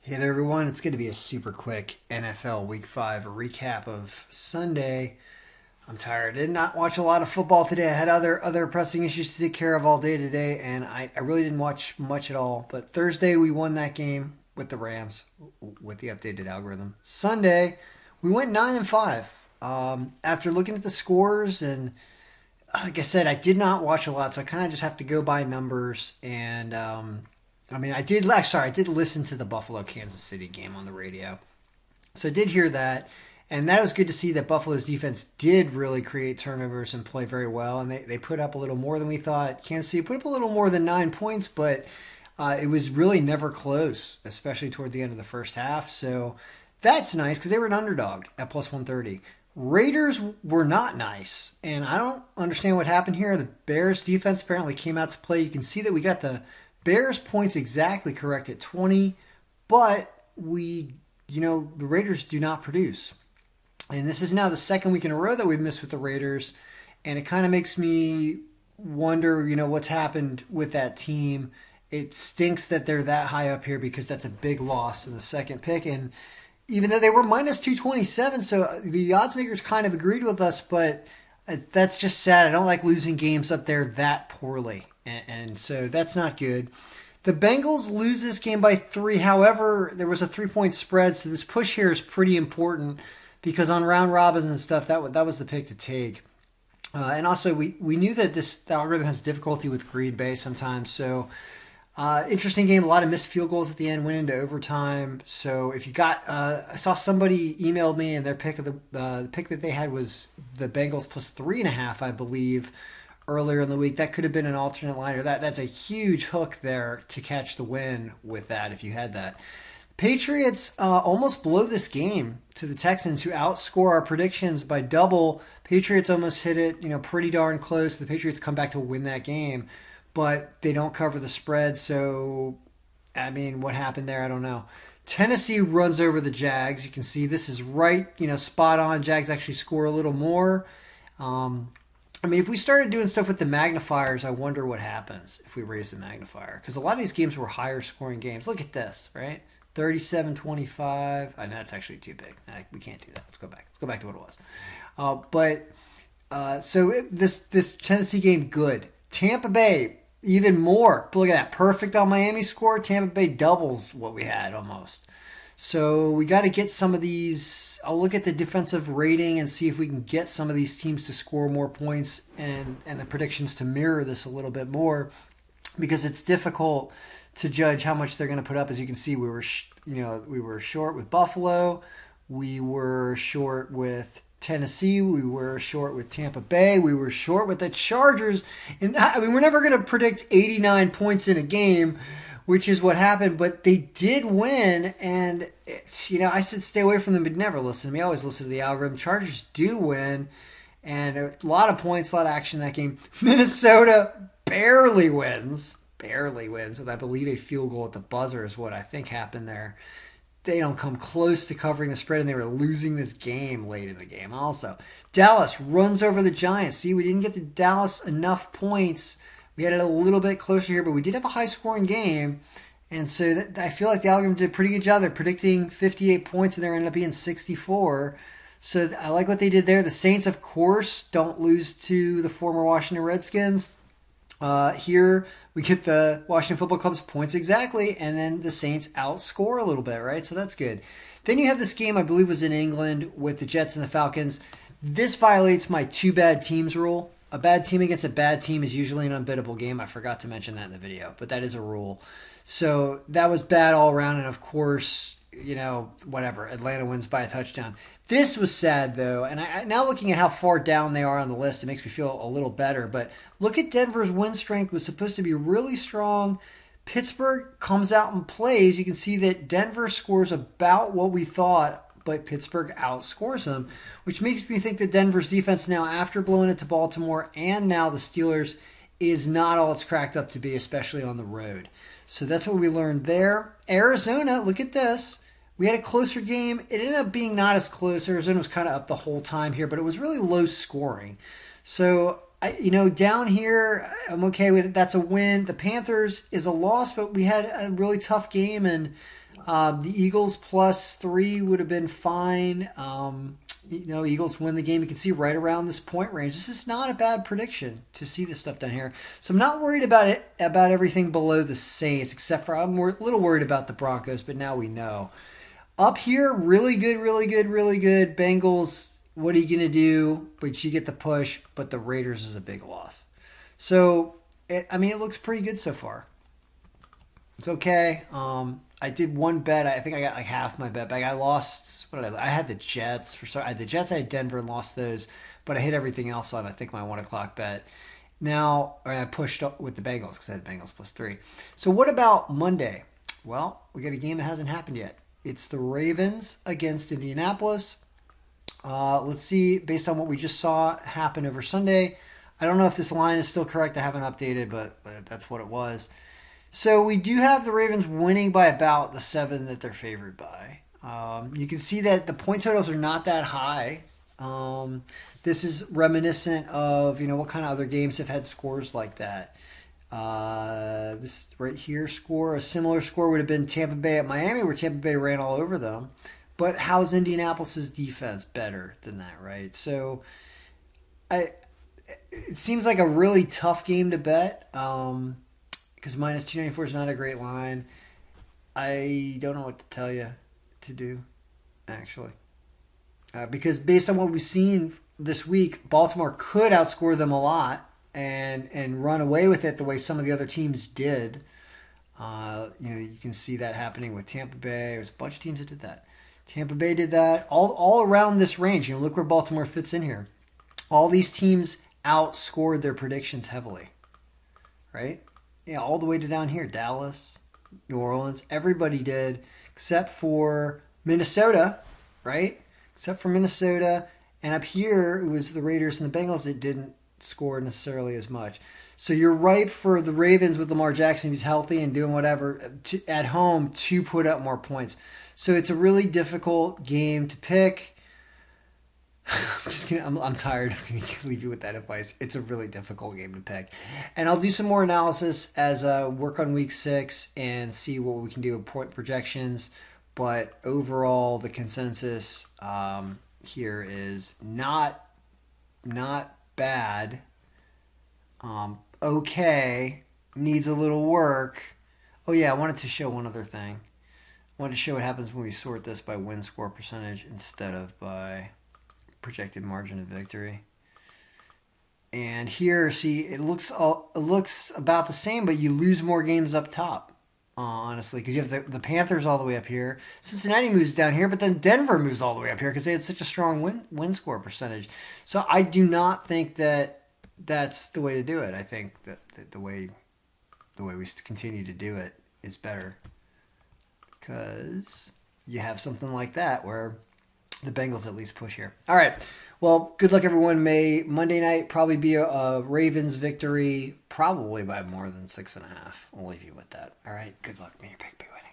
Hey there, everyone. It's going to be a super quick NFL Week 5 recap of Sunday. I'm tired. I did not watch a lot of football today. I had other pressing issues to take care of all day today, and I really didn't watch much at all. But Thursday, we won that game with the Rams with the updated algorithm. Sunday, we went 9-5. After looking at the scores, and like I said, I did not watch a lot, so I kind of just have to go by numbers and I did listen to the Buffalo Kansas City game on the radio. So I did hear that. And that was good to see that Buffalo's defense did really create turnovers and play very well. And they put up a little more than we thought. Kansas City put up a little more than 9 points, but it was really never close, especially toward the end of the first half. So that's nice because they were an underdog at plus 130. Raiders were not nice. And I don't understand what happened here. The Bears defense apparently came out to play. You can see that we got the Bears points exactly correct at 20, but the Raiders do not produce. And this is now the second week in a row that we've missed with the Raiders, and it kind of makes me wonder, what's happened with that team. It stinks that they're that high up here because that's a big loss in the second pick, and even though they were minus 227, so the odds makers kind of agreed with us, but that's just sad. I don't like losing games up there that poorly, and so that's not good. The Bengals lose this game by 3. However, there was a 3-point spread, so this push here is pretty important because on round robins and stuff, that was the pick to take. And also, we knew that the algorithm has difficulty with Green Bay sometimes. So, interesting game. A lot of missed field goals at the end, went into overtime. So, if you got, I saw somebody emailed me, and their pick of the pick that they had was the Bengals plus 3.5, I believe, earlier in the week. That could have been an alternate line, or that's a huge hook there to catch the win with that if you had that. Patriots almost blow this game to the Texans, who outscore our predictions by double. Patriots almost hit it, pretty darn close. The Patriots come back to win that game, but they don't cover the spread. So, what happened there? I don't know. Tennessee runs over the Jags. You can see this is right, spot on. Jags actually score a little more. If we started doing stuff with the magnifiers, I wonder what happens if we raise the magnifier. Because a lot of these games were higher scoring games. Look at this, right? 37-25. I know that's actually too big. We can't do that. Let's go back. Let's go back to what it was. This Tennessee game, good. Tampa Bay, even more. Look at that. Perfect on Miami score. Tampa Bay doubles what we had almost. So we got to get some of these. I'll look at the defensive rating and see if we can get some of these teams to score more points and the predictions to mirror this a little bit more, because it's difficult to judge how much they're going to put up. As you can see, we were short with Buffalo, we were short with Tennessee, we were short with Tampa Bay, we were short with the Chargers, and we're never going to predict 89 points in a game, which is what happened. But they did win, and I said stay away from them, but never listen to me. I always listen to the algorithm. Chargers do win, and a lot of points, a lot of action in that game. Minnesota barely wins with, I believe, a field goal at the buzzer is what I think happened there. They don't come close to covering the spread, and they were losing this game late in the game. Also, Dallas runs over the Giants. See, we didn't get to Dallas enough points. We had it a little bit closer here, but we did have a high-scoring game, and so I feel like the algorithm did a pretty good job. They're predicting 58 points, and there ended up being 64. So I like what they did there. The Saints, of course, don't lose to the former Washington Redskins. Here we get the Washington Football Club's points exactly, and then the Saints outscore a little bit, right? So that's good. Then you have this game, I believe was in England, with the Jets and the Falcons. This violates my 2 bad teams rule. A bad team against a bad team is usually an unbiddable game. I forgot to mention that in the video, but that is a rule. So that was bad all around, and of course, whatever. Atlanta wins by a touchdown. This was sad, though, and now looking at how far down they are on the list, it makes me feel a little better. But look at Denver's win strength was supposed to be really strong. Pittsburgh comes out and plays. You can see that Denver scores about what we thought, but Pittsburgh outscores them, which makes me think that Denver's defense now, after blowing it to Baltimore and now the Steelers, is not all it's cracked up to be, especially on the road. So that's what we learned there. Arizona, look at this. We had a closer game. It ended up being not as close. Arizona was kind of up the whole time here, but it was really low scoring. So, down here, I'm okay with it. That's a win. The Panthers is a loss, but we had a really tough game, and The Eagles +3 would have been fine. Eagles win the game. You can see right around this point range. This is not a bad prediction to see this stuff down here. So I'm not worried about it, about everything below the Saints, except for I'm a little worried about the Broncos, but now we know. Up here, really good, really good, really good. Bengals, what are you going to do? But you get the push, but the Raiders is a big loss. So, it looks pretty good so far. It's okay. I did one bet. I think I got like half my bet back. I lost. I had the Jets I had the Jets. I had Denver and lost those, but I hit everything else on I think my 1:00 bet. Now I pushed up with the Bengals because I had Bengals +3. So what about Monday? Well, we got a game that hasn't happened yet. It's the Ravens against Indianapolis. Let's see, based on what we just saw happen over Sunday. I don't know if this line is still correct. I haven't updated, but that's what it was. So we do have the Ravens winning by about the 7 that they're favored by. You can see that the point totals are not that high. This is reminiscent of what kind of other games have had scores like that. This right here a similar score would have been Tampa Bay at Miami, where Tampa Bay ran all over them. But how's Indianapolis's defense better than that, right? So it seems like a really tough game to bet. Because -294 is not a great line. I don't know what to tell you to do, actually. Because based on what we've seen this week, Baltimore could outscore them a lot and run away with it the way some of the other teams did. You can see that happening with Tampa Bay. There's a bunch of teams that did that. Tampa Bay did that all around this range. Look where Baltimore fits in here. All these teams outscored their predictions heavily, right? Yeah, all the way to down here. Dallas, New Orleans, everybody did except for Minnesota, right? Except for Minnesota. And up here, it was the Raiders and the Bengals that didn't score necessarily as much. So you're ripe for the Ravens with Lamar Jackson, who's healthy and doing whatever at home to put up more points. So it's a really difficult game to pick. I'm tired. I'm going to leave you with that advice. It's a really difficult game to pick. And I'll do some more analysis as work on week 6 and see what we can do with point projections. But overall, the consensus here is not bad. Okay. Needs a little work. Oh, yeah, I wanted to show one other thing. I wanted to show what happens when we sort this by win score percentage instead of by projected margin of victory. And here, see, it looks about the same, but you lose more games up top, honestly, because you have the Panthers all the way up here. Cincinnati moves down here, but then Denver moves all the way up here because they had such a strong win score percentage. So I do not think that that's the way to do it. I think that the way we continue to do it is better because you have something like that where the Bengals at least push here. All right. Well, good luck, everyone. May Monday night probably be a Ravens victory, probably by more than 6.5. I'll leave you with that. All right. Good luck. May your pick be winning.